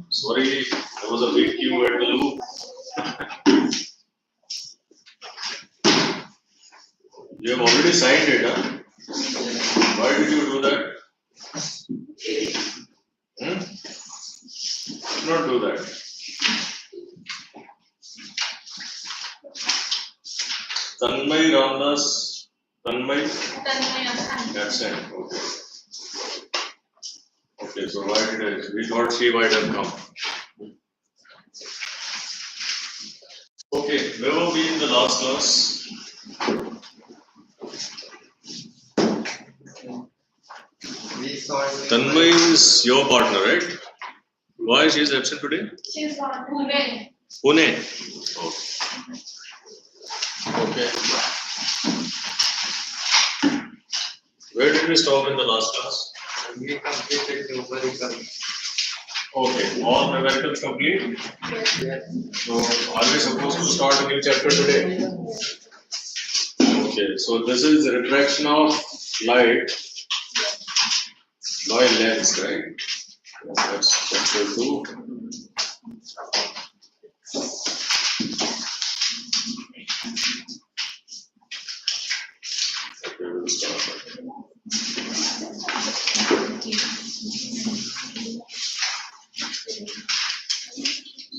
Sorry, there was a big queue at the loop. You have already signed it, huh? Why did you do that? Do not do that. Tanmay Ramdas. Tanmay? That's it. Okay. Okay, so why did we thought she might have come. Okay, where were we in the last class? Tanmay is your partner, right? Why she is absent today? She is on Pune. Pune. Okay. Where did we stop in the last class? We completed numerical. Okay, all numericals complete? Yes. So, are we supposed to start a new chapter today? Okay, so this is the refraction of light by lens, right? That's chapter 2. Okay, we'll start.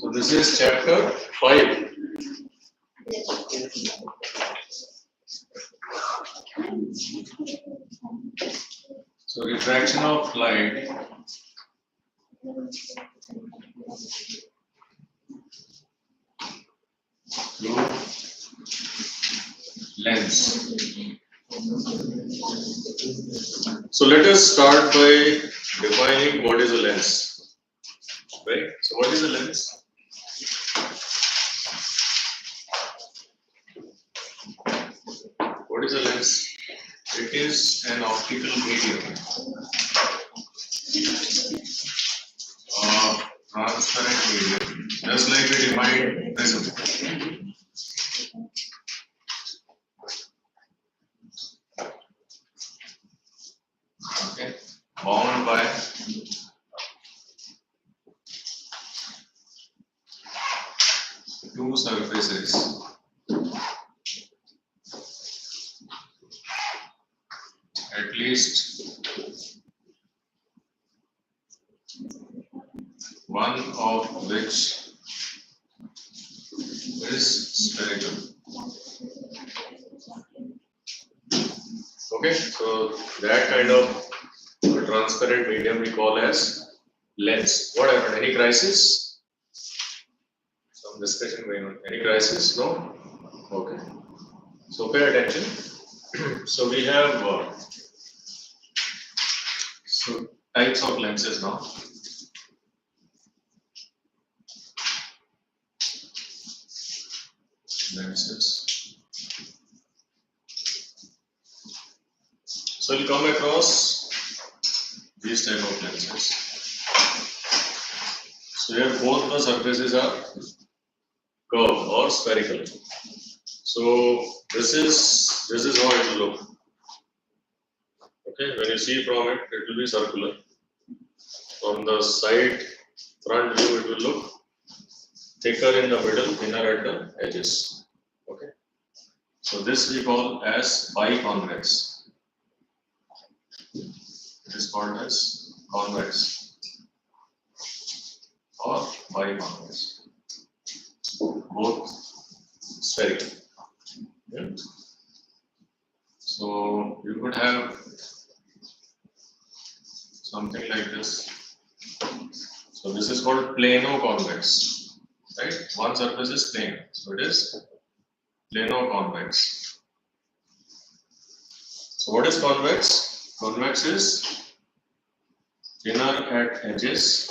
So this is chapter 5. So refraction of light through lens. So let us start by defining what is a lens. Right? So what is a lens? What is a lens? It is an optical medium, transparent medium, just like we defined prism. Okay, bound by two surfaces. At least one of which is spherical. Okay, so that kind of transparent medium we call as lens. What happened? Any crisis? Some some discussion going on. Any crisis? No? Okay. So pay attention. So we have so types of lenses now. Lenses. So we'll come across these type of lenses. So here both the surfaces are curved or spherical. So this is how it will look. Okay, when you see from it, it will be circular. From the side front view, it will look thicker in the middle, thinner at the edges. Okay, so this we call as biconvex. It is called as convex or biconvex. Both spherical. Yeah. So you could have something like this. So this is called plano-convex, right? One surface is plane, so it is plano-convex. So what is convex? Convex is thinner at edges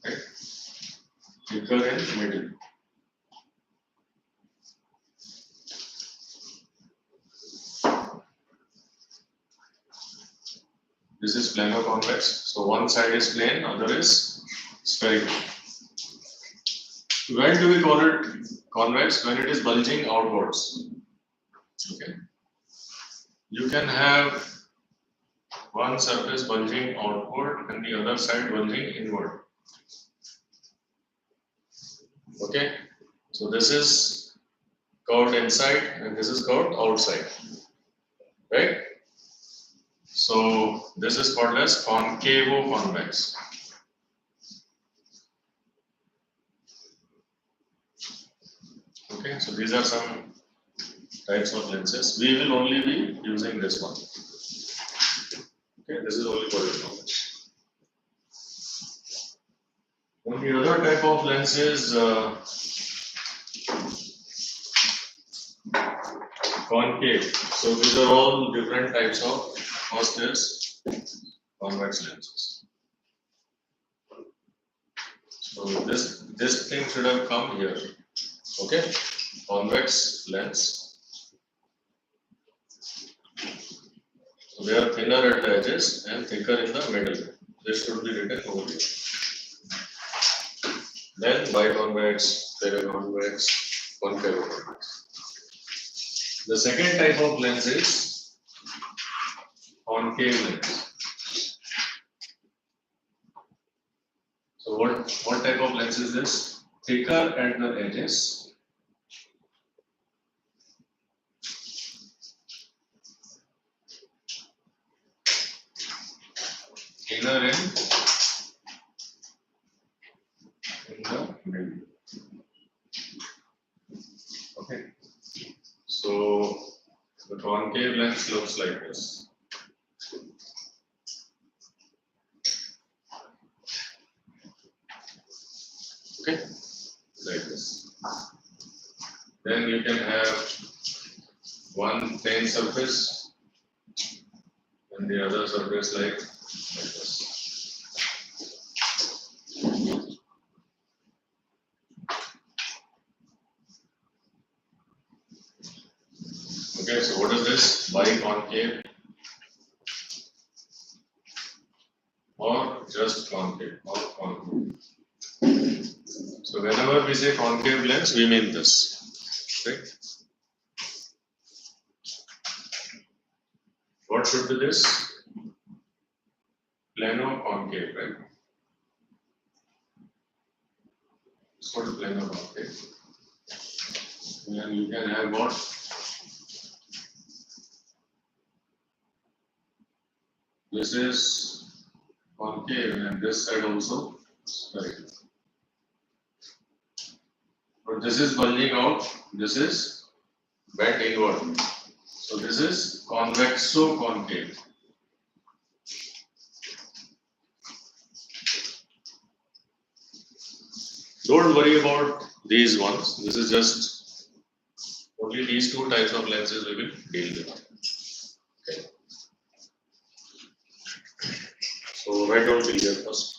right? Thicker in middle. This is plano-convex. So one side is plane, other is spherical. When do we call it convex? When it is bulging outwards. Okay. You can have one surface bulging outward and the other side bulging inward. Okay. So this is curved inside and this is curved outside. Right? So this is called as concavo-convex. Okay, so these are some types of lenses. We will only be using this one. Okay, this is only for your knowledge. And the other type of lens is concave. So these are all different types of. First is convex lenses. So this thing should have come here. Okay, convex lens. So they are thinner at the edges and thicker in the middle. This should be written over here. Then biconvex, paraconvex, concavo-convex. The second type of lens is concave lens. So what type of lens is this? Thicker at the edges. Thinner in the middle. Okay. So the concave lens looks like this. Okay, like this. Then you can have one plane surface and the other surface like this. Okay, so what is this? Biconcave or just concave or concave. So whenever we say concave lens, we mean this, right? What should be this? Plano-concave, right? It's called plano-concave. And you can have what? This is concave and this side also spherical. But this is bulging out, this is bent inward. So this is convexo-concave. don't worry about these ones. This is just only these two types of lenses we will deal with. Okay. So write down clear first.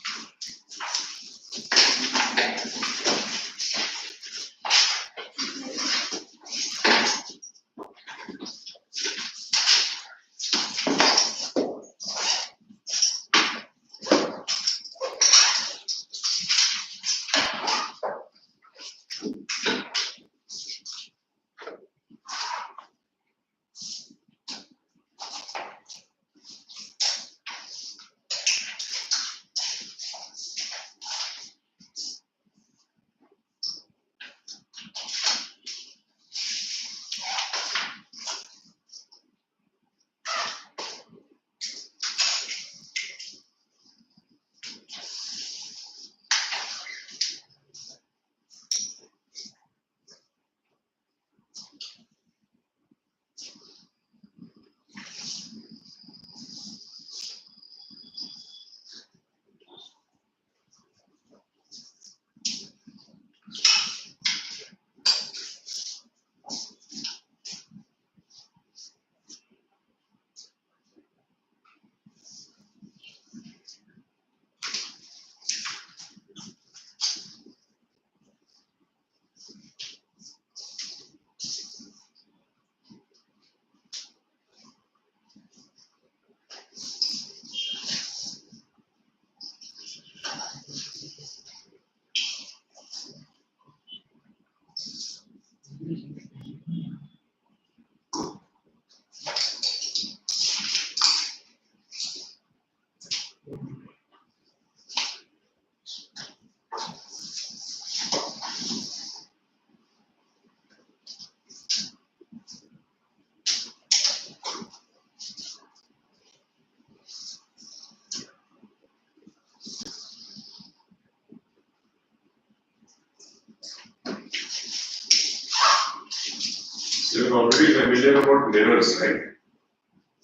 You're already familiar about mirrors, right?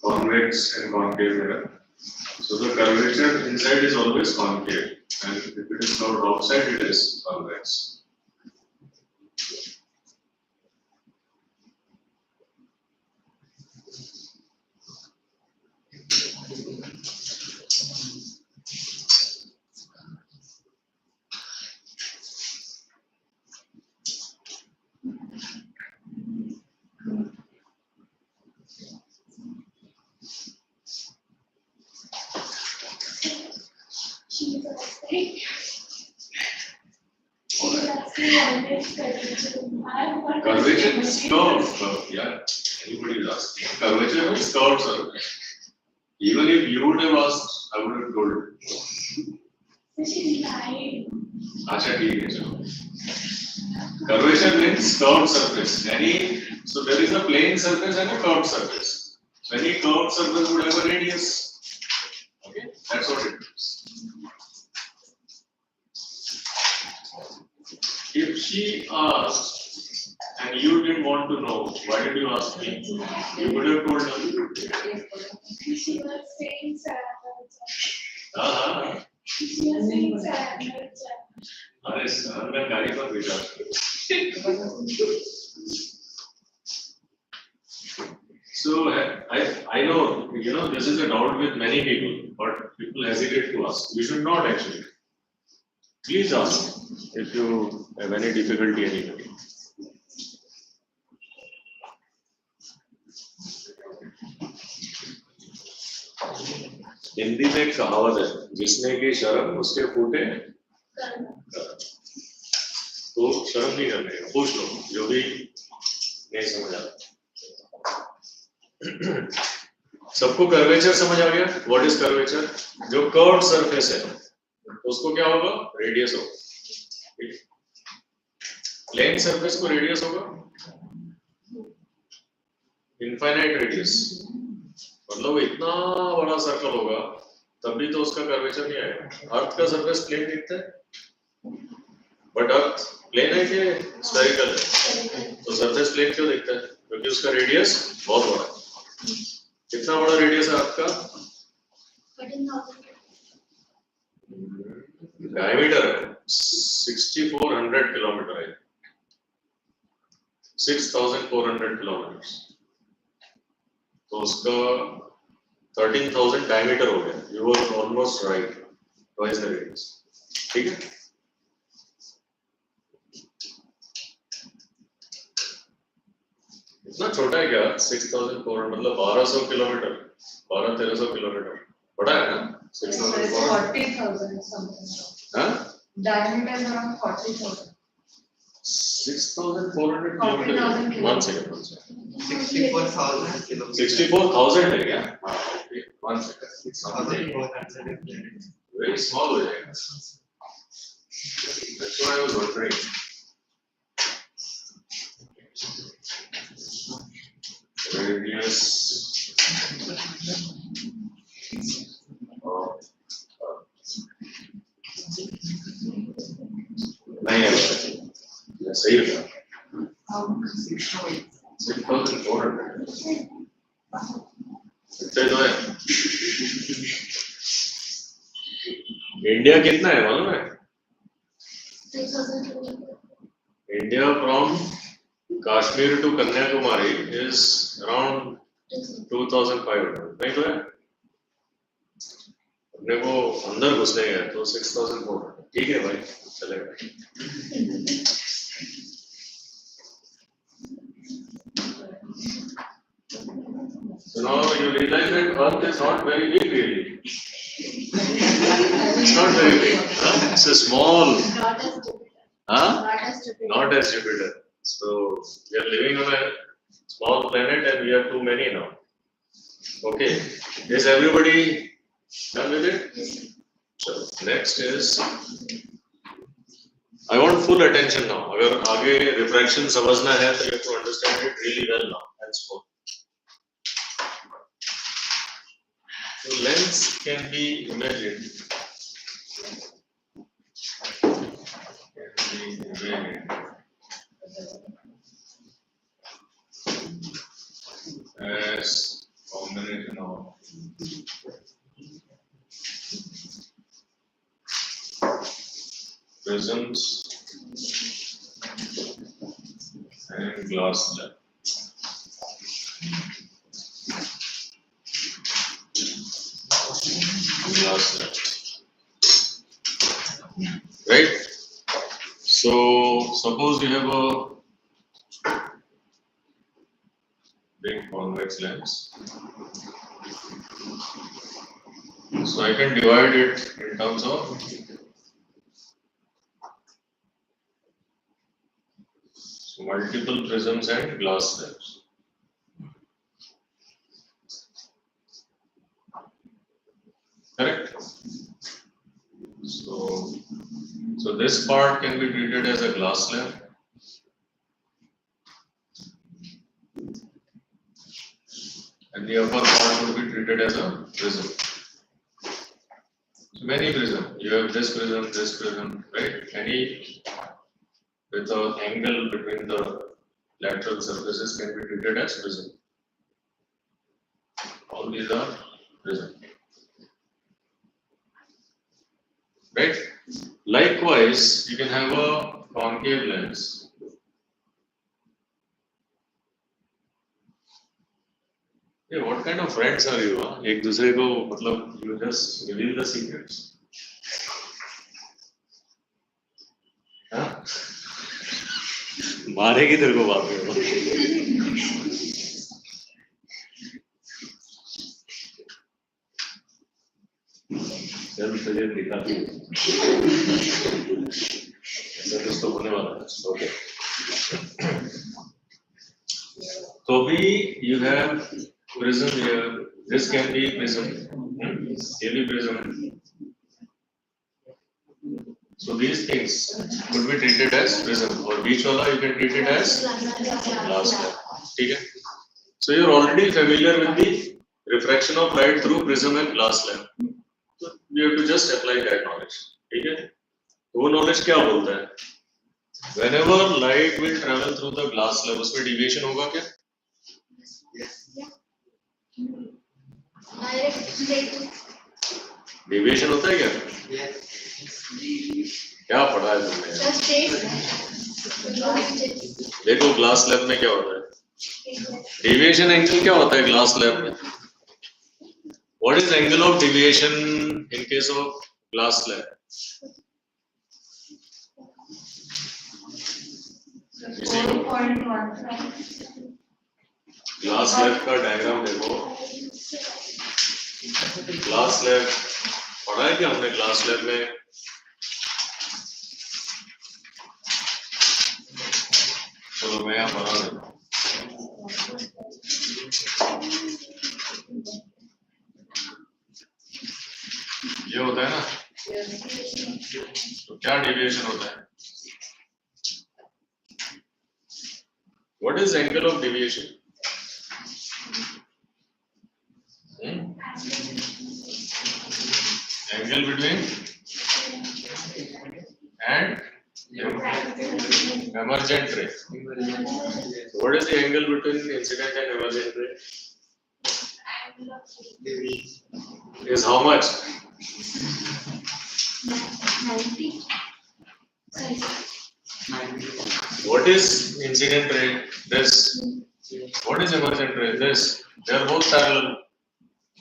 Convex and concave mirror. So the curvature inside is always concave, and if it is curved outside, it is convex. She's asking. She's asking always Curvature is curved, yeah. Anybody is asking. Curvature is curved, sir. Even if you would have asked, I would have told. So she's lying. Acha, theek hai, chalo. Curvature means curved surface. So there is a plane surface and a curved surface. So any curved surface would have a radius. Okay, that's what it means. If she asked and you didn't want to know, why did you ask me? You would have told her. She was saying sir. She was saying sir. अरे sir मैं गाड़ी पर भेजा So I know this is a doubt with many people, but people hesitate to ask. You should not actually. Please ask if you have any difficulty anyway. Hindi में एक कहावत है जिसने की शर्म उसके फूटे तो शर्म नहीं करने का पूछ लो जो भी नहीं समझ आता सबको कर्वेचर समझ आ गया व्हाट इज कर्वेचर जो कर्व्ड सरफेस है उसको क्या होगा रेडियस होगा प्लेन सरफेस को रेडियस होगा इनफाइनाइट रेडियस मतलब इतना बड़ा सर्कल होगा तब भी तो उसका कर्वेचर नहीं आएगा अर्थ का सरफेस प्लेन दिखता है बट अर्थ प्लेन है कि स्फेरिकल है तो सरफेस प्लेन क्यों दिखता है क्योंकि उसका रेडियस बहुत बड़ा है कितना बड़ा रेडियस है अर्थ का 13,000 डायमीटर है 6400 किलोमीटर है, 6400 किलोमीटर, तो उसका 13,000 डायमीटर हो गया. You were almost right, twice the radius. ठीक है? इतना छोटा है क्या? 6,400 मतलब 1200 किलोमीटर, 1200-1300 किलोमीटर. बड़ा है ना? 6,400. 40,000 something. हाँ? Diameter is around 40,000. 6,400 40,000 kilometre. One second. 64,000 kilometers. 64,000 है क्या? हाँ, okay. One second. 6,400. Very small हो जाएगा. That's what I was wondering. Radius. नहीं है, सही होगा. 6,400. इतने तो है. इंडिया कितना है मालूम है? 6,000. India from Kashmir to Kanyakumari is around 2,500. नहीं तो है? अपने को अंदर घुसने गए तो 6,400. ठीक है भाई, चलेगा. So now you realize that Earth is not very big really. It's not very big. Huh? It's a small. Not as Jupiter. Huh? Not as Jupiter. Not as Jupiter. So we are living on a small planet and we are too many now. Okay. Is everybody done with it? So next is, I want full attention now. अगर आगे refraction समझना है तो you have to understand it really well now. Henceforth. So lens can be imagined. As combination of prisms and glass slab. Glass slab. Right? So suppose you have a big convex lens. So I can divide it in terms of multiple prisms and glass slabs. Correct? So this part can be treated as a glass slab. And the upper part would be treated as a prism. So many prism. You have this prism, right? Any with an angle between the lateral surfaces can be treated as prism. All these are prism. Right? Likewise, you can have a concave lens. Hey, what kind of friends are you? Huh? एक दूसरे को मतलब you just reveal the secrets. हाँ? मारेगी तेरे को बाद में. चल तुझे दिखाती हूँ. ऐसा कुछ तो होने वाला है. Okay. तो भी you have prism here. This can be prism. Can be prism. So these things could be treated as prism. Or beach wala you can treat it as glass slab. ठीक है? So you're already familiar with the refraction of light through prism and glass slab. So you have to just apply that knowledge. ठीक है? वो knowledge क्या बोलता है? Whenever light will travel through the glass slab, उसमें deviation होगा क्या? Deviation होता है क्या? Yes. क्या पढ़ा है तुमने? देखो ग्लास स्लैब में क्या होता है, डेविएशन एंगल क्या होता है ग्लास स्लैब में? What is angle of deviation in case of glass slab? Glass slab का डायग्राम देखो, ग्लास स्लैब पढ़ा है क्या हमने ग्लास स्लैब में? चलो मैं यहाँ बना देता हूँ। ये होता है ना, तो क्या डेविएशन होता है? What is angle of deviation? Angle between and emergent ray. What is the angle between incident and emergent ray? Is how much? 90. What is incident ray? This. What is emergent ray? This. They are both parallel.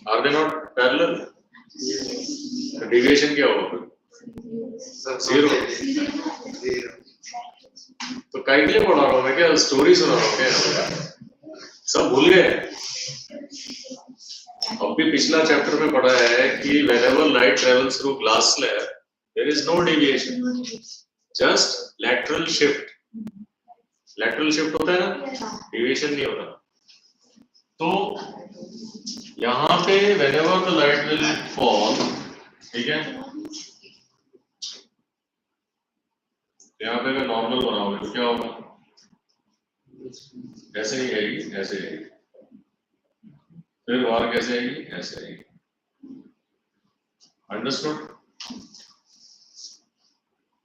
Are they not parallel? Deviation क्या होगा? Zero. तो काहे के लिए पढ़ा रहा हूँ मैं, क्या स्टोरी सुना रहा हूँ क्या? सब भूल गए? अब भी पिछला चैप्टर में पढ़ा है कि whenever light travels through glass slab, there is no deviation, just lateral shift. lateral shift होता है ना, deviation नहीं होता। तो यहाँ पे whenever the light will fall, ठीक है, यहाँ पे अगर नॉर्मल बनाओगे तो क्या होगा? ऐसे नहीं आएगी, ऐसे आएगी, फिर बाहर कैसे आएगी? ऐसे आएगी। अंडरस्टूड?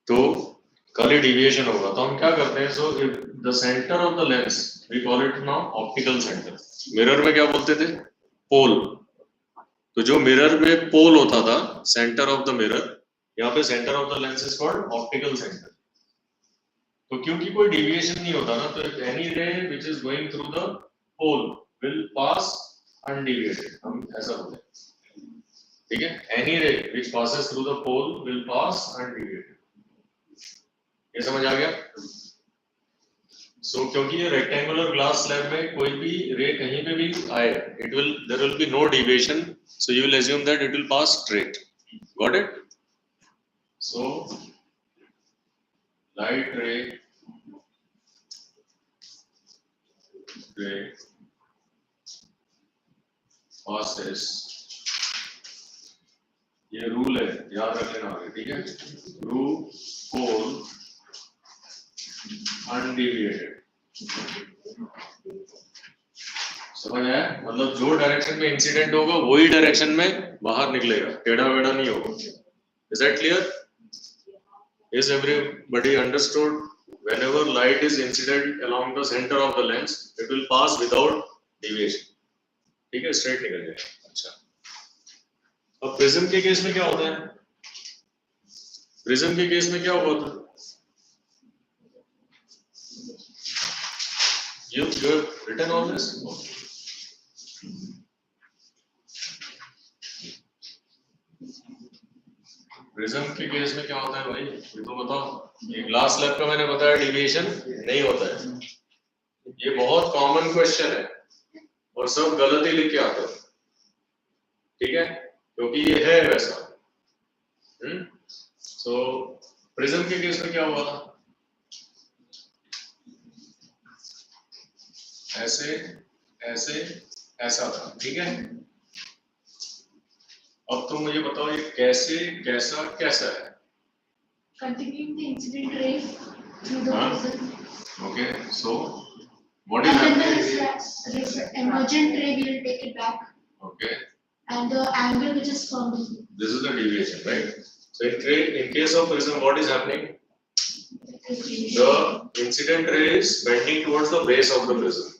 तो कल ही डिविएशन होगा, तो हम क्या करते हैं? So the centre of the lens we call it now optical centre. Mirror में क्या बोलते थे? पोल। तो जो मिरर में पोल होता था, सेंटर ऑफ द मिरर, यहाँ पे centre of the lens is called optical centre. तो क्योंकि कोई डेविएशन नहीं होता ना, तो any ray which is going through the pole will pass undeviated, हम ऐसा बोलते हैं, ठीक है? Any ray which passes through the pole will pass undeviated. ये समझ आ गया? सो क्योंकि ये रेक्टेंगुलर ग्लास स्लैब में कोई भी रे कहीं पे भी आए, there will be no deviation, so you will assume that it will pass straight. Got it? So light ray passes, ये रूल है, याद रख लेना आगे, ठीक है? थ्रू पोल अनडेविएटेड। समझ आया? मतलब जो डायरेक्शन में इंसिडेंट होगा वही डायरेक्शन में बाहर निकलेगा, टेढ़ा वेढ़ा नहीं होगा। Is that clear? Is everybody understood? Whenever light is incident along the centre of the lens, it will pass without deviation, ठीक है? स्ट्रेट निकल जाएगा। अच्छा, अब प्रिज्म के केस में क्या होता है? प्रिज्म के केस में क्या होता है? You have written all this? Prism के केस में क्या होता है भाई, ये तो बताओ। ये ग्लास स्लैब का मैंने बताया डेविएशन नहीं होता है, ये बहुत कॉमन क्वेश्चन है और सब गलत ही लिख के आते हो, ठीक है? क्योंकि ये है वैसा। सो प्रिज्म के केस में क्या हुआ था? ऐसे ऐसे ऐसा था, ठीक है? अब तुम मुझे बताओ ये कैसे कैसा कैसा है? Continuing the incident ray through the prism. Okay, so what is And then happening? the emergent ray will take it back. Okay, And the angle which is formed. this is the deviation, right? So in case of prism, what is happening? The incident ray is bending towards the base of the prism.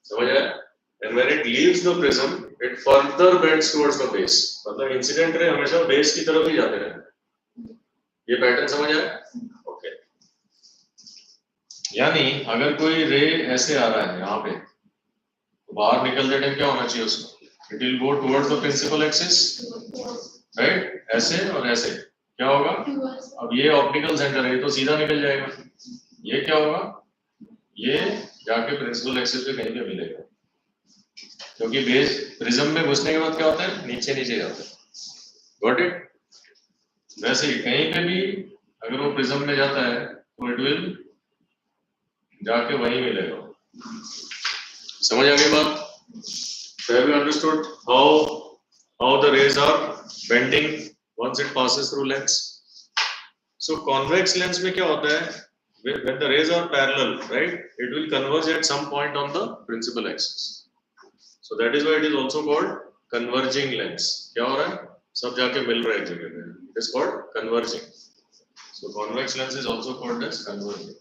समझ आया? And when it leaves the prism, it further bends towards the base. मतलब incident ray हमेशा base की तरफ ही जाते रहते हैं। ये पैटर्न समझ आया? यानी अगर कोई रे ऐसे आ रहा है यहाँ पे तो बाहर निकलते टाइम क्या होना चाहिए उसको, it will go towards the principal axis, right, ऐसे और ऐसे क्या होगा, अब ये ऑप्टिकल सेंटर है तो सीधा निकल जाएगा, ये क्या होगा, ये जाके प्रिंसिपल एक्सिस पे कहीं पे मिलेगा, क्योंकि बेस प्रिज्म में घुसने के बाद क्या होता है, नीचे नीचे जाता है, गॉट इट। वैसे ही कहीं पे भी अगर वो प्रिज्म में जाता है तो इट विल जाके वहीं मिलेगा। समझ आ गई बात? Have you understood how the rays are bending once it passes through lens? So convex lens में क्या होता है, when the rays are parallel, right, it will converge at some point on the principal axis. So that is why it is also called converging lens. क्या हो रहा है, सब जाके मिल रहा है एक जगह पे, it is called converging. So convex lens is also called as converging.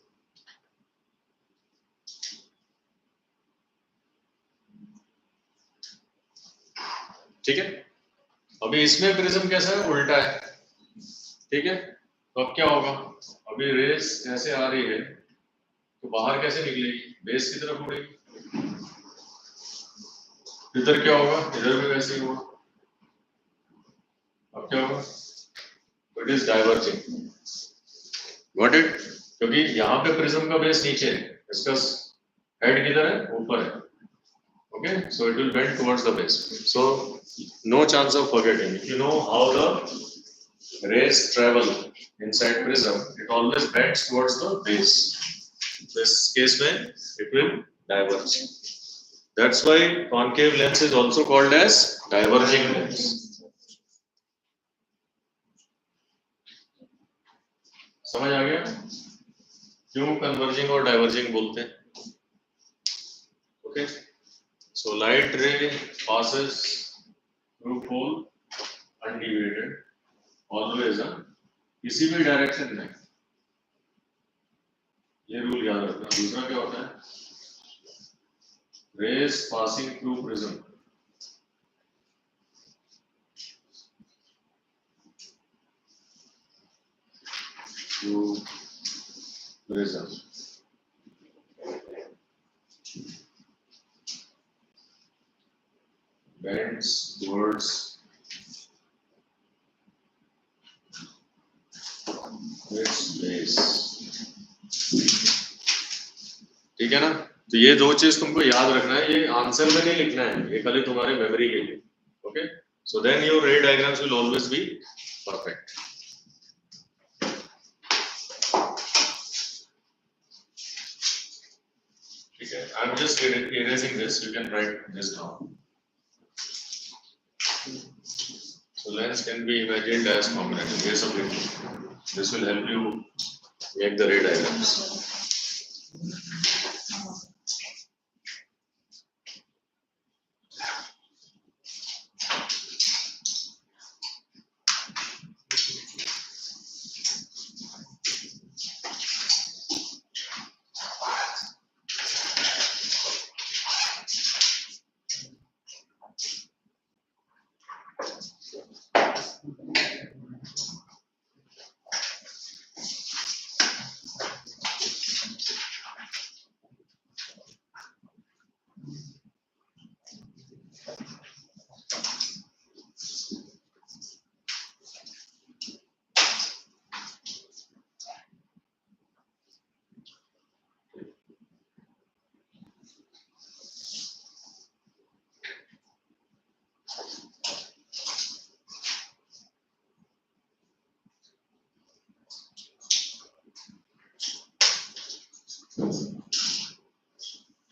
ठीक है, अभी इसमें प्रिज्म कैसा है, उल्टा है, ठीक है, तो अब क्या होगा, अभी रेस ऐसे आ रही है तो बाहर कैसे निकलेगी, बेस की तरफ उड़ेगी, इधर क्या होगा, इधर भी वैसे ही होगा, अब क्या होगा, it is diverging, got it, क्योंकि यहाँ पे प्रिज्म का बेस नीचे है, इसका हेड किधर है, ऊपर है, okay, so it will bend towards the base, so no chance of forgetting, if you know how the rays travel inside prism, it always bends towards the base, this case mein it will diverge, that's why concave lens is also called as diverging lens. समझ आ गया क्यों converging और diverging बोलते हैं, okay, so light ray passes through pole undeviated always, किसी भी direction में, ये रूल याद रखना। दूसरा क्या होता है, rays passing through prism, through prism, bends towards its base, ठीक है ना, तो ये दो चीज तुमको याद रखना है, ये आंसर में नहीं लिखना है, ये खाली तुम्हारे मेमोरी के लिए, okay, so then your ray diagrams will always be perfect. ठीक है, I am just erasing this, you can write this down. So lens can be imagined as combinatorial. Yes, okay. This will help you make the ray diagrams.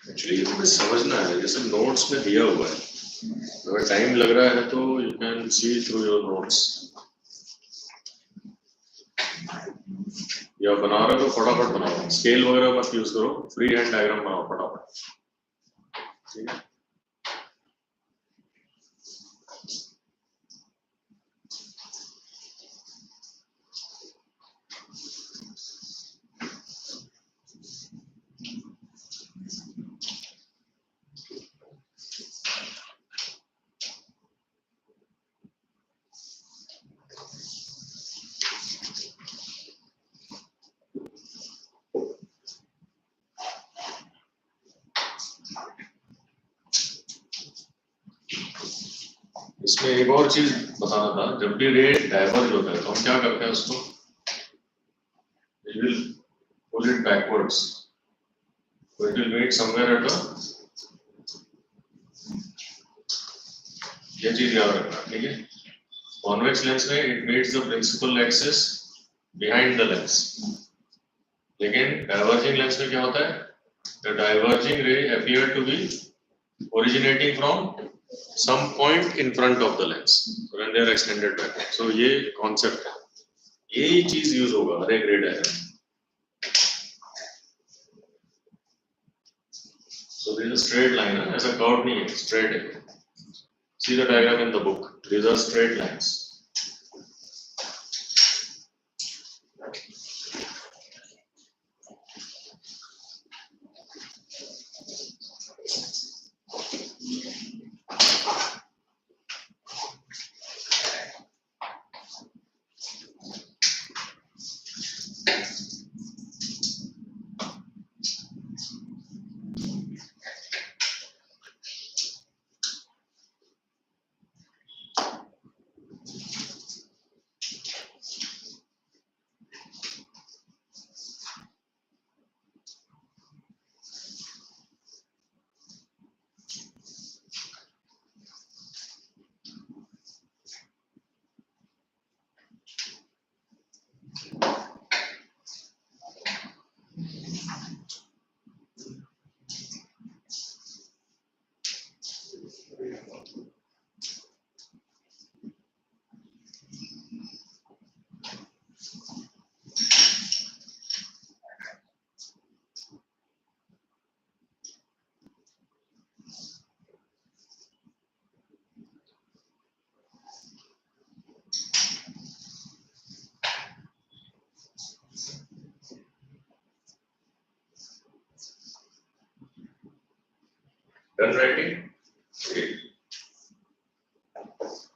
Actually ये तुम्हें समझना है, जैसे notes में दिया हुआ है, अगर टाइम लग रहा है तो you can see through your notes, या बना रहे हो तो फटाफट बनाओ, स्केल वगैरह मत यूज करो, फ्री हैंड डायग्राम बनाओ फटाफट, ठीक है। इसमें एक और चीज बताना था, जब भी रे डाइवर्ज होता है तो हम क्या करते हैं उसको, we will pull it backwards, so it will meet somewhere at the, ये चीज याद रखना, ठीक है। कॉन्वेक्स लेंस में it meets the principal axis behind the lens, लेकिन डाइवर्जिंग लेंस में क्या होता है, the diverging ray appear to be originating from some point in front of the lens when they are extended back. So ये concept है, यही चीज use होगा हर एक रे diagram. So this is straight line, ऐसा कर्व नहीं है, straight है। See the diagram in the book, these are straight lines. Done writing? Okay.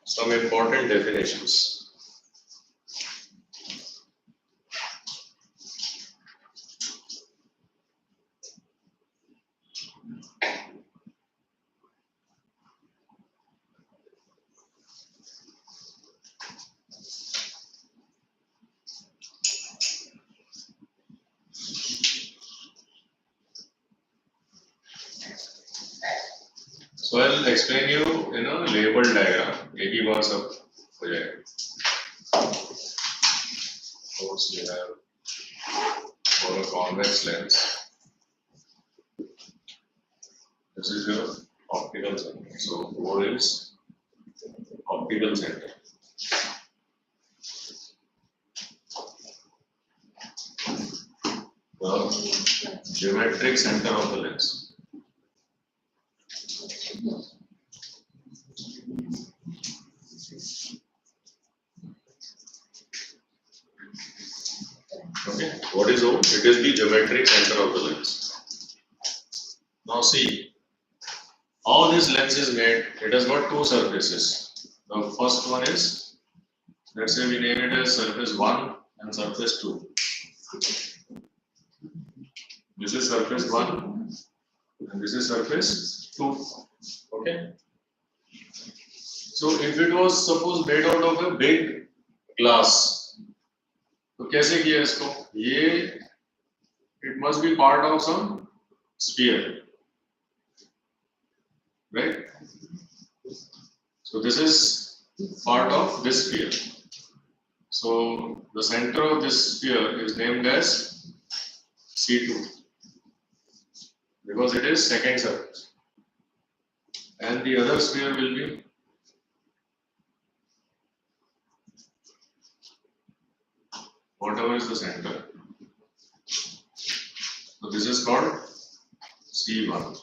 Some important definitions. So I'll explain you in a label diagram. एक ही बार सब हो जाएगा. Suppose you have for a convex lens. This is your optical center. So O is optical center. The geometric center of the lens. Okay, what is O? It is the geometric center of the lens. Now see, how this lens is made. It has got two surfaces. The first one is, let's say we name it as surface 1 and surface 2. This is surface 1 and this is surface 2. Okay. So if it was suppose made out of a big glass, तो कैसे किया इसको? ये it must be part of some sphere, right? So this is part of this sphere. So the center of this sphere is named as C2 because it is second surface, and the other sphere will be whatever is the center. So this is called C1.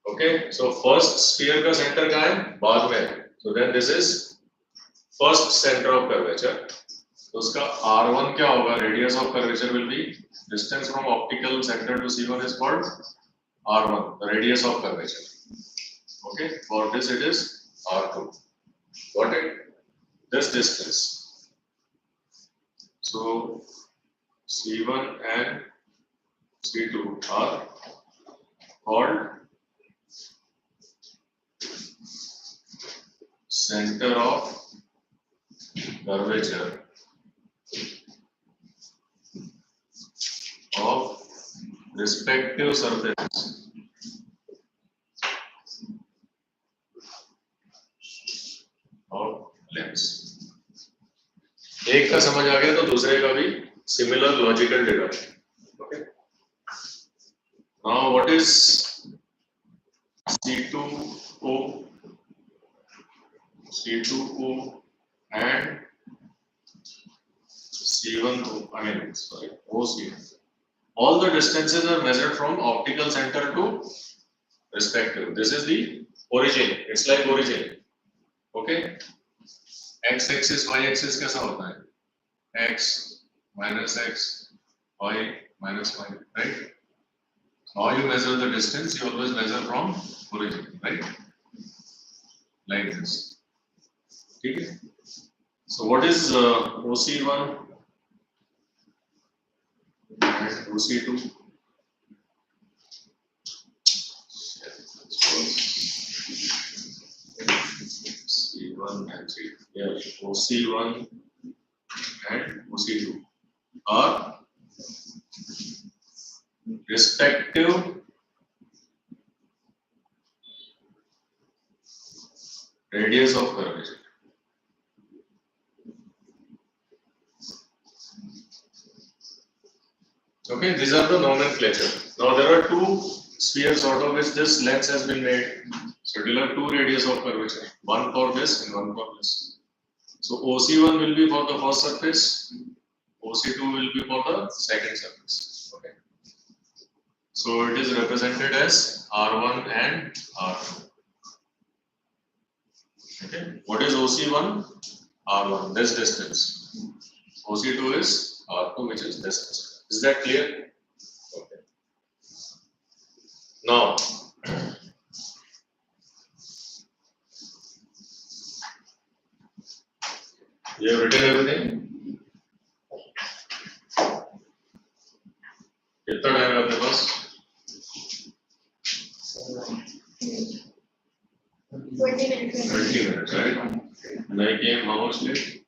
Okay, so first sphere का center कहाँ है? बाद में. So then this is first center of curvature. तो उसका R1 क्या होगा? Radius of curvature will be distance from optical center to C1 is called R1, the radius of curvature. Okay, for this it is R2. Got it? This distance. So C1 and C2 are called center of curvature of respective surfaces of lens. एक का समझ आ गया तो दूसरे का भी similar logical deduction. Okay. Now what is C2O and C1O, OC. All the distances are measured from optical center to respective. This is the origin. It's like origin. Okay. X axis, Y axis कैसा होता है? X minus X, Y minus Y, right? How you measure the distance? You always measure from origin, right? Like this. Okay. So what is OC1 and OC2? C1 and C2. Yes, OC1 and OC2 are respective radius of curvature. Okay, these are the nomenclature. Now there are two spheres out of which this lens has been made. So it will have two radius of curvature, one for this and one for this. So OC1 will be for the first surface, OC2 will be for the second surface. Okay. So it is represented as R1 and R2. Okay. What is OC1? R1, this distance. OC2 is R2, which is this distance. Is that clear? Okay. Now, you have written everything? कितना time है आपके पास? 20 minutes. 20 minutes, right? And I came how much late?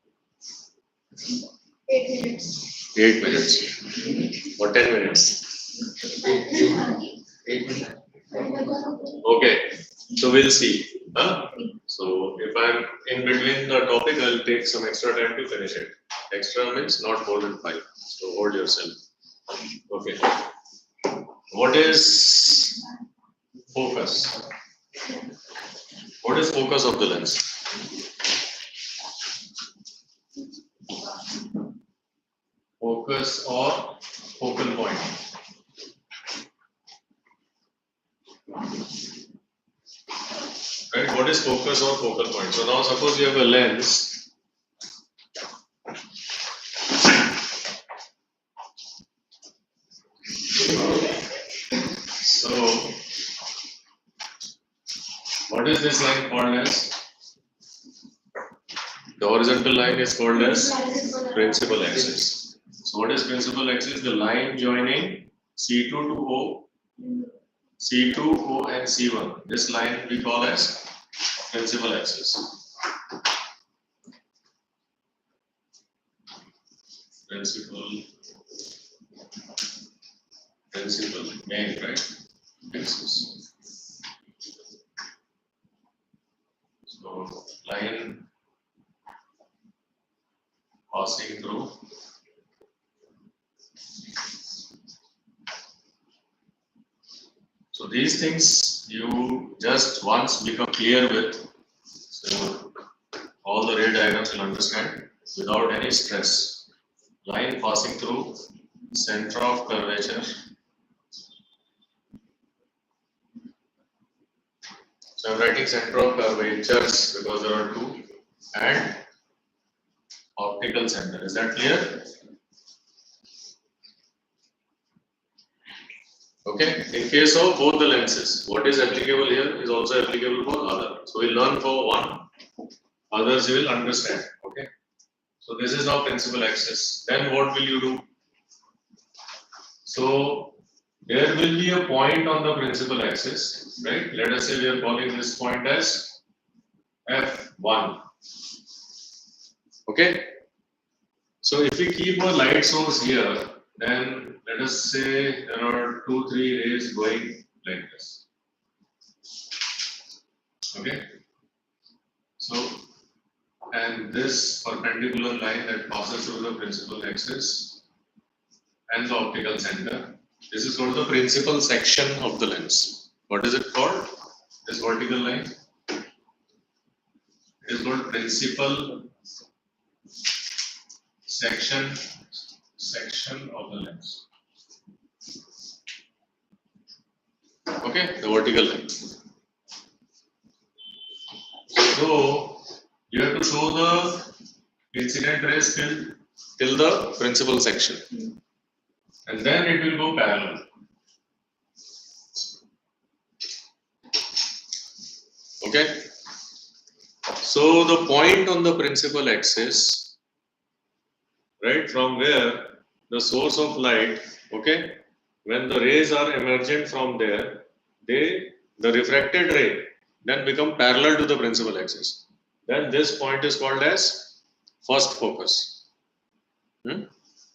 8 minutes. 8 minutes. Or 10 minutes. 8 minutes. Okay, so we'll see. Huh? So if I'm in between the topic, I'll take some extra time to finish it. Extra means not more than 5. So hold yourself. Okay. What is focus? What is focus of the lens? Focus or focal point? Right, what is focus or focal point? So now suppose you have a lens. So what is this line called as? The horizontal line is called as principal axis. So what is principal axis? The line joining C2 to O. C2, O and C1. This line we call as principal axis. Principal, main, right? Axis. So line passing through so these things you just once become clear with, so all the ray diagrams you'll understand without any stress. Line passing through center of curvature. So I'm writing center of curvatures because there are two, and optical center. Is that clear? Okay. In case of both the lenses, what is applicable here is also applicable for other. So we'll learn for one, others you will understand. Okay. So this is now principal axis. Then what will you do? So there will be a point on the principal axis, right? Let us say we are calling this point as F. 1. Okay. So if we keep a light source here, then let us say there are 2-3 rays going like this. Okay. So, and this perpendicular line that passes through the principal axis and the optical center. This is called the principal section of the lens. What is it called? This vertical line? It is called principal section of the lens. Okay, the vertical line. So you have to show the incident rays till the principal section, and then it will go parallel. Okay. So the point on the principal axis, right, from where the source of light, okay, when the rays are emergent from there, the refracted ray then become parallel to the principal axis. Then this point is called as first focus.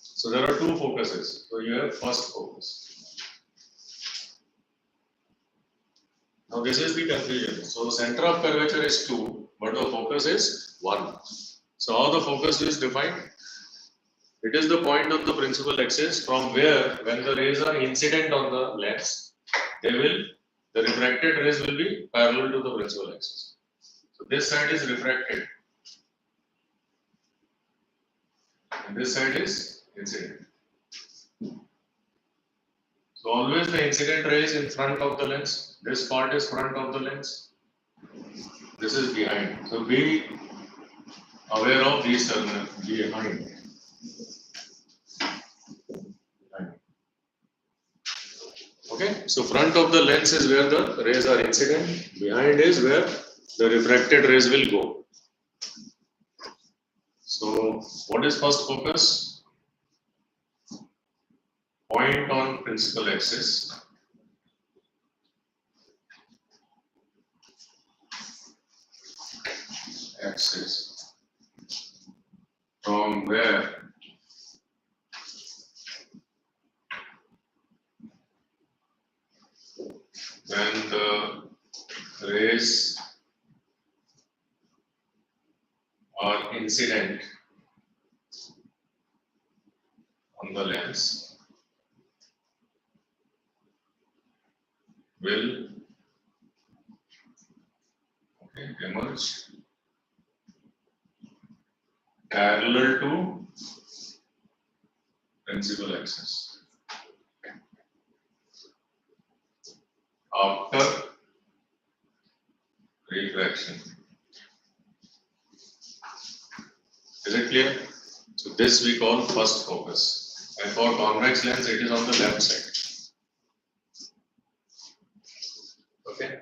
So there are two focuses. So you have first focus. Now this is the confusion. So center of curvature is 2, but the focus is 1. So how the focus is defined? It is the point on the principal axis from where, when the rays are incident on the lens, the refracted rays will be parallel to the principal axis. So this side is refracted, and this side is incident. So always the incident ray is in front of the lens. This part is front of the lens. This is behind. So be aware of these terminals behind. Okay, so front of the lens is where the rays are incident, behind is where the refracted rays will go. So, what is first focus? Point on principal axis. From where when the rays are incident on the lens will emerge parallel to principal axis after refraction. Is it clear? So this we call first focus, and for convex lens it is on the left side. Okay.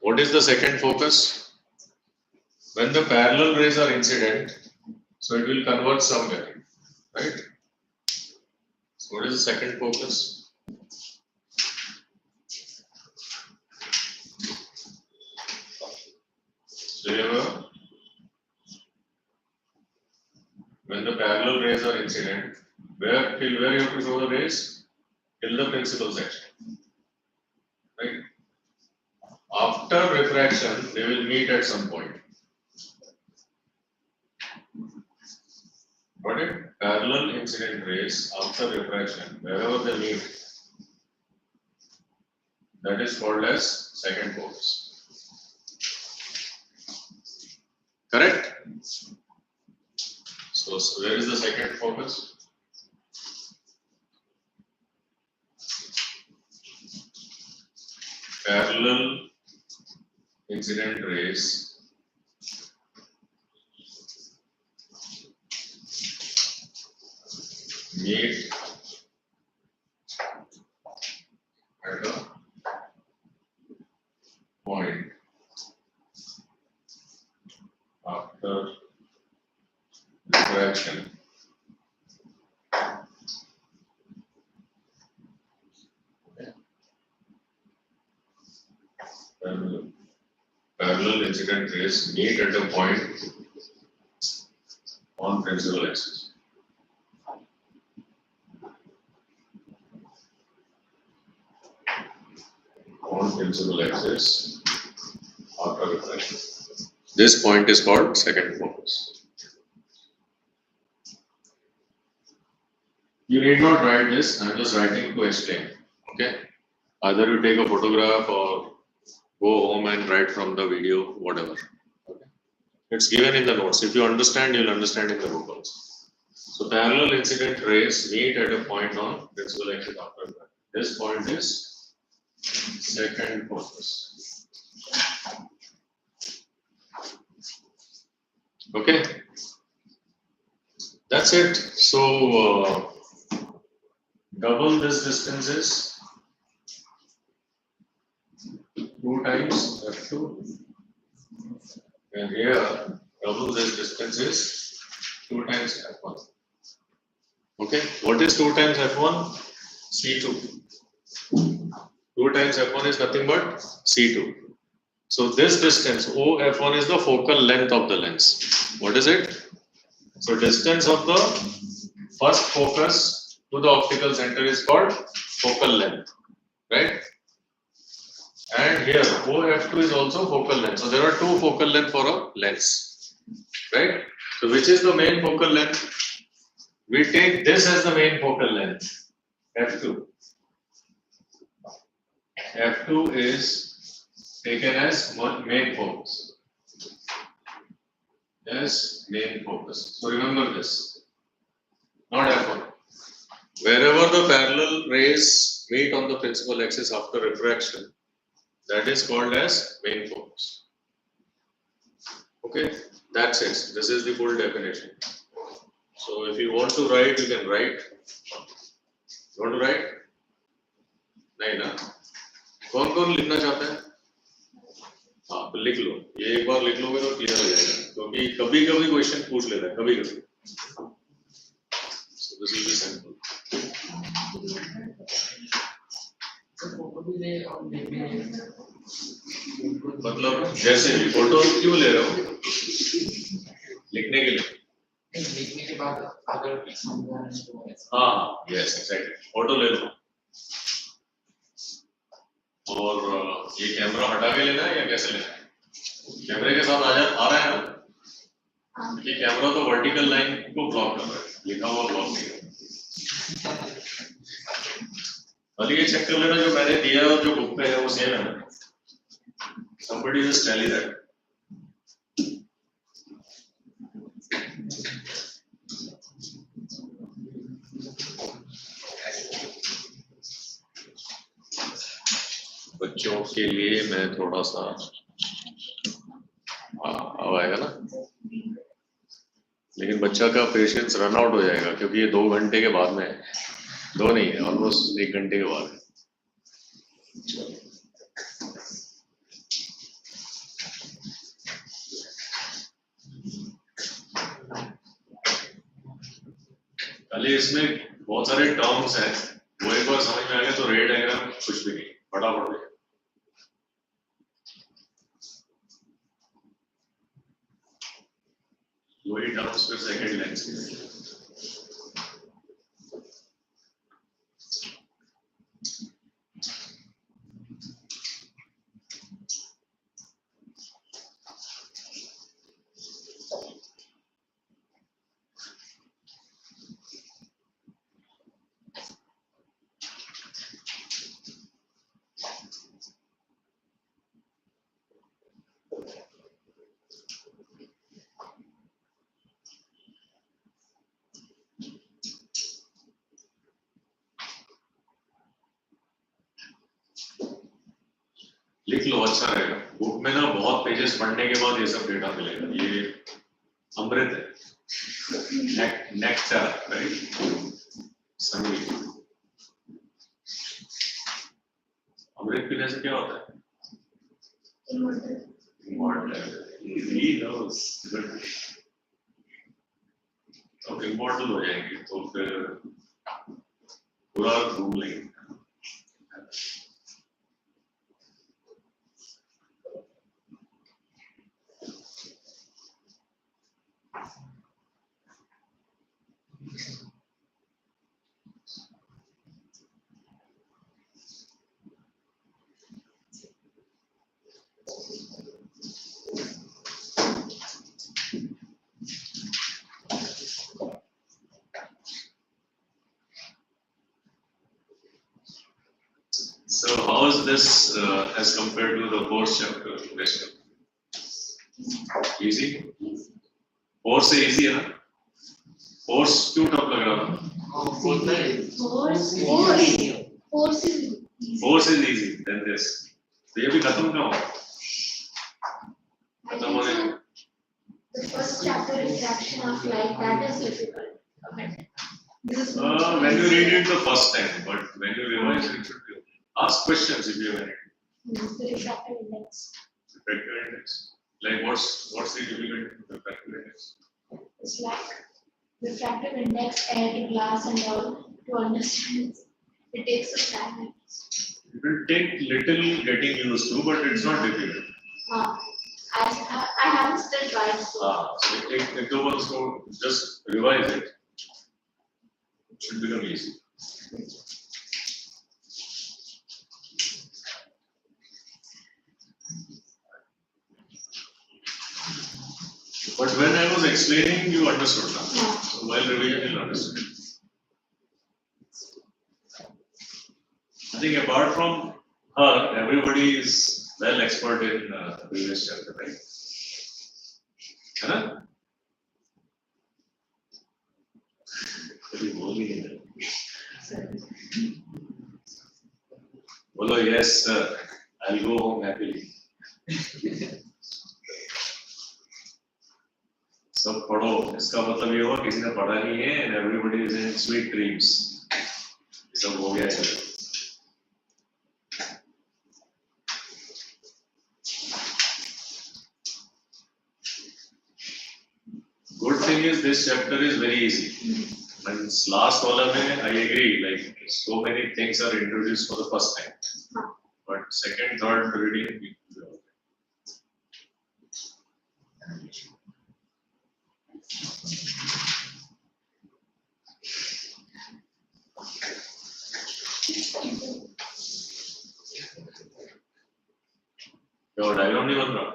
What is the second focus? When the parallel rays are incident, so it will converge somewhere, right? So what is the second focus? So you have when the parallel rays are incident, till where you have to show the rays? Till the principal section, right? After refraction, they will meet at some point. Got it? Parallel incident rays after refraction, wherever they meet, that is called as second focus. Correct? So where is the second focus? Parallel incident rays meet at a point after refraction. Okay. Parallel. incident rays meet at a point on principal axis. On principal axis after refraction. This point is called second focus. You need not write this, I am just writing to explain. Okay? Either you take a photograph or go home and write from the video, whatever. Okay? It's given in the notes. If you understand, you'll understand in the book also. So parallel incident rays meet at a point on principal axis after refraction. This point is second focus. Okay, that's it. So double this distance is 2 times f2, and here double this distance is 2 times f1. Okay, what is 2 times f1? C2. 2 times f1 is nothing but C2. So this distance OF1 is the focal length of the lens. What is it? So distance of the first focus to the optical center is called focal length, right? And here OF2 is also focal length. So there are 2 focal length for a lens, right? So which is the main focal length? We take this as the main focal length, F2. F2 is taken as main focus. Yes, main focus. So remember this, not F1. Wherever the parallel rays meet on the principal axis after refraction, that is called as main focus. Okay, that's it. This is the full definition. So if you want to write, you can write. You want to write? नहीं ना? कौन-कौन लिखना चाहता है? हाँ, तो लिख लो. ये एक बार लिख लोगे तो क्लियर हो जाएगा. क्योंकि कभी-कभी क्वेश्चन पूछ लेता है, कभी-कभी. So this will be simple. मतलब जैसे भी फोटो क्यों ले रहे हो? लिखने के लिए. लिखने के बाद अगर समझाना हाँ, yes, exactly. फोटो ले लो. और ये कैमरा हटा के लेना है या कैसे लेना है? कैमरे के साथ आ रहा है ना? ये कैमरा तो वर्टिकल लाइन को ब्लॉक कर रहा है, लिखा हुआ ब्लॉक नहीं है. अभी ये चेक कर लेना जो मैंने दिया है और जो बुक पे है वो सेम है ना? Somebody just tell you that. बच्चों के लिए मैं थोड़ा सा अब आएगा ना, लेकिन बच्चा का पेशेंस रन आउट हो जाएगा क्योंकि ये 2 घंटे के बाद में है. 2 नहीं है, ऑलमोस्ट 1 घंटे के बाद है. खाली इसमें बहुत सारे टर्म्स हैं, वो एक बार समझ में आ गया तो रे डायग्राम कुछ भी नहीं, फटाफट हो. वही टर्म्स फिर सेकंड लेंस के. लिख लो, अच्छा रहेगा. बुक में ना बहुत पेजेस पढ़ने के बाद ये सब डेटा मिलेगा. ये अमृत है, नेक्टर, राइट? संगीत. अमृत पीने से क्या होता है? He knows. तो इमॉर्टल हो जाएंगे तो फिर पूरा घूम लेंगे. was this as compared to the fourth chapter? Easy? Four से easy है ना? Force क्यों टफ लग रहा था? Force is easy than this. तो ये भी खत्म कहाँ होगा? खत्म होने The first chapter, refraction of light, that is difficult. Okay. when you read it the first time, but when you revise it, should be okay. Ask questions if you have any. The refractive index. Refractive index. Like what's the difficult refractive index? It's like refractive index, air to glass and all to understand. It takes some time. It will take little getting used to, but it's not difficult. I haven't still tried. So take the ones to just revise it. It should become easy. But when I was explaining, you understood now. So while revision, you'll understand. I think apart from her, everybody is well expert in previous chapter, right? है? कभी बोल ही नहीं रहे। बोलो yes sir, I'll go home happily. सब पढ़ो, इसका मतलब ये हुआ किसी ने पढ़ा नहीं है and everybody is in sweet dreams. सब हो गया चलो. Good thing is this chapter is very easy. And last wala mein, I agree, like so many things are introduced for the first time. But second, third reading, your diagram नहीं बन रहा.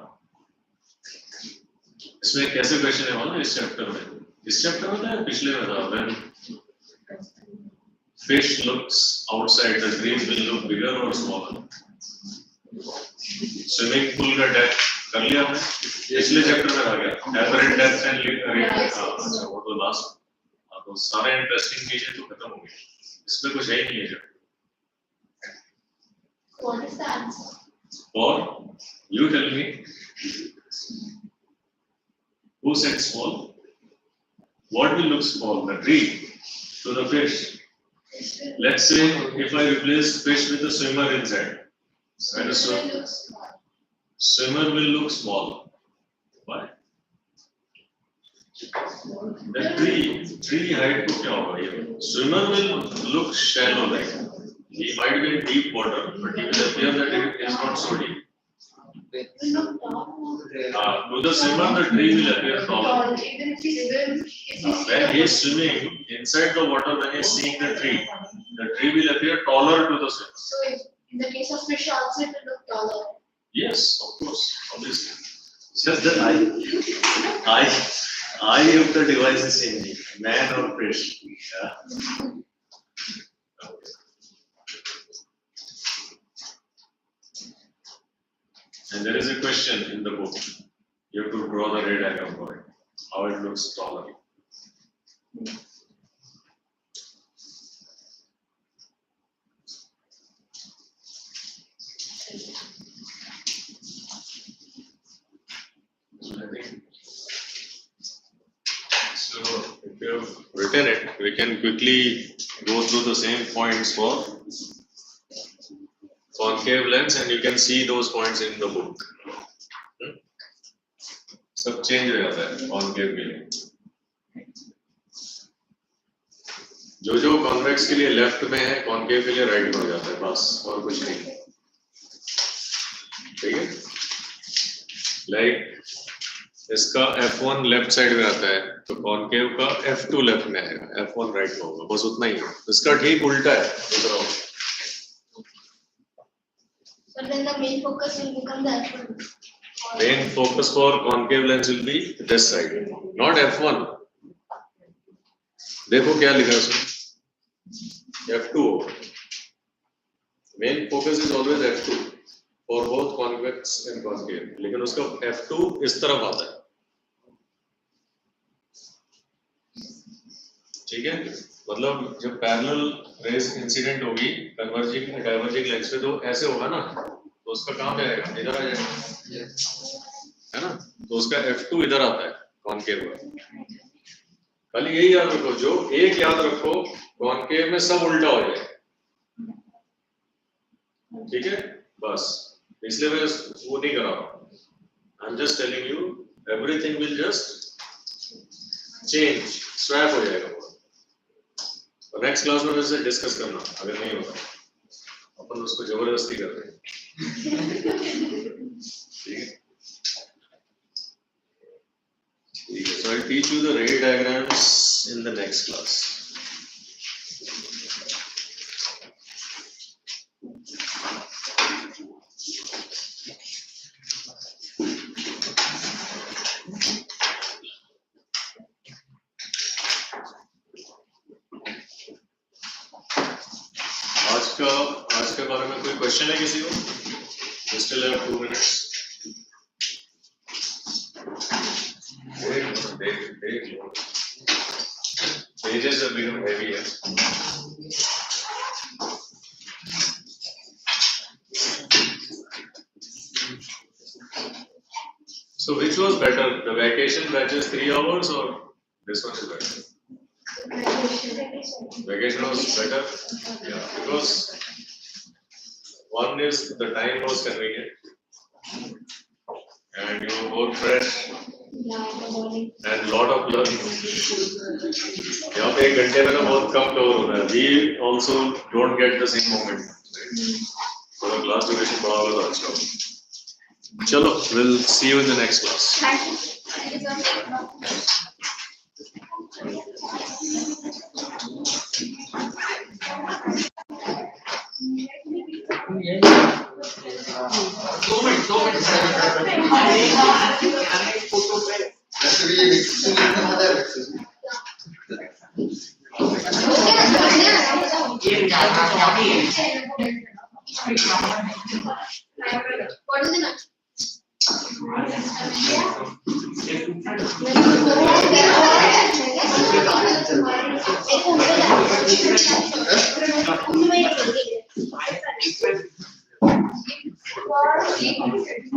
इसमें कैसे question है मालूम इस chapter में? इस चैप्टर में था पिछले में था when fish looks outside the trees will look bigger or smaller. Swimming pool का डेप्थ कर लिया आपने? पिछले चैप्टर में आ गया apparent depth and अच्छा वो तो लास्ट तो सारे इंटरेस्टिंग चीजें तो खत्म हो गई. इसमें कुछ है ही नहीं है. What is the answer? Or you tell me. Who said small? What will look small? The tree to the fish. Let's say if I replace fish with a swimmer inside, and a swimmer will look small. Why? The tree height को क्या होगा ये? Swimmer will look shallow, like he might be in deep water, but he will appear that it is not so deep. To the swimmer, the tree will appear taller. When he is swimming inside the water, when he is seeing the tree will appear taller to the swimmer. So, in the case of fish, also it will look taller. Yes, of course, obviously. Just that I of the device is changing. Man or fish. Yeah. And there is a question in the book. You have to draw the ray diagram for it. How it looks taller. So I think so. If you have written it, we can quickly go through the same points for concave lens, and you can see those points in the book. सब change हो जाता है concave के लिए. जो convex के लिए left में है, concave के लिए राइट में हो जाता है, बस और कुछ नहीं. ठीक है? Like इसका F1 लेफ्ट साइड में आता है, तो concave का F2 लेफ्ट में आएगा, F1 राइट में होगा, बस उतना ही है. इसका ठीक उल्टा है, दूसरा. But then the main focus will become the F1. Main focus for concave lens will be this side, not F1. देखो क्या लिखा है उसमें? F2. Main focus is always F2 for both convex and concave, लेकिन उसका F2 इस तरफ आता है, ठीक है। मतलब जब पैरेलल रेज इंसिडेंट होगी कन्वर्जिंग डाइवर्जिंग लेंस पे तो ऐसे होगा ना, तो उसका कहाँ पे आएगा, इधर आ जाएगा, है ना। तो उसका F2 इधर आता है कॉन्केव का। खाली यही याद रखो, जो एक याद रखो, कॉन्केव में सब उल्टा हो जाए, ठीक है। बस इसलिए मैं वो नहीं कर रहा हूँ, आई am just telling you everything will just change, swap हो जाएगा वो। और नेक्स्ट क्लास में वैसे डिस्कस करना, अगर नहीं होगा अपन उसको जबरदस्ती कर रहे हैं, ठीक है। So I'll teach you the ray diagrams in the next class. आज के बारे में कोई क्वेश्चन है किसी को? We still have 2 minutes. Pages have become heavy. So which was better, the vacation batches 3 hours or this one is better? Vacation was better, yeah, because one is the time was convenient and you were more fresh. And lot of learning. यहाँ पे 1 घंटे में ना बहुत कम cover होता है. We also don't get the same moment. थोड़ा class duration बढ़ा होगा तो अच्छा होगा. चलो, we'll see you in the next class. What is it? Thank you.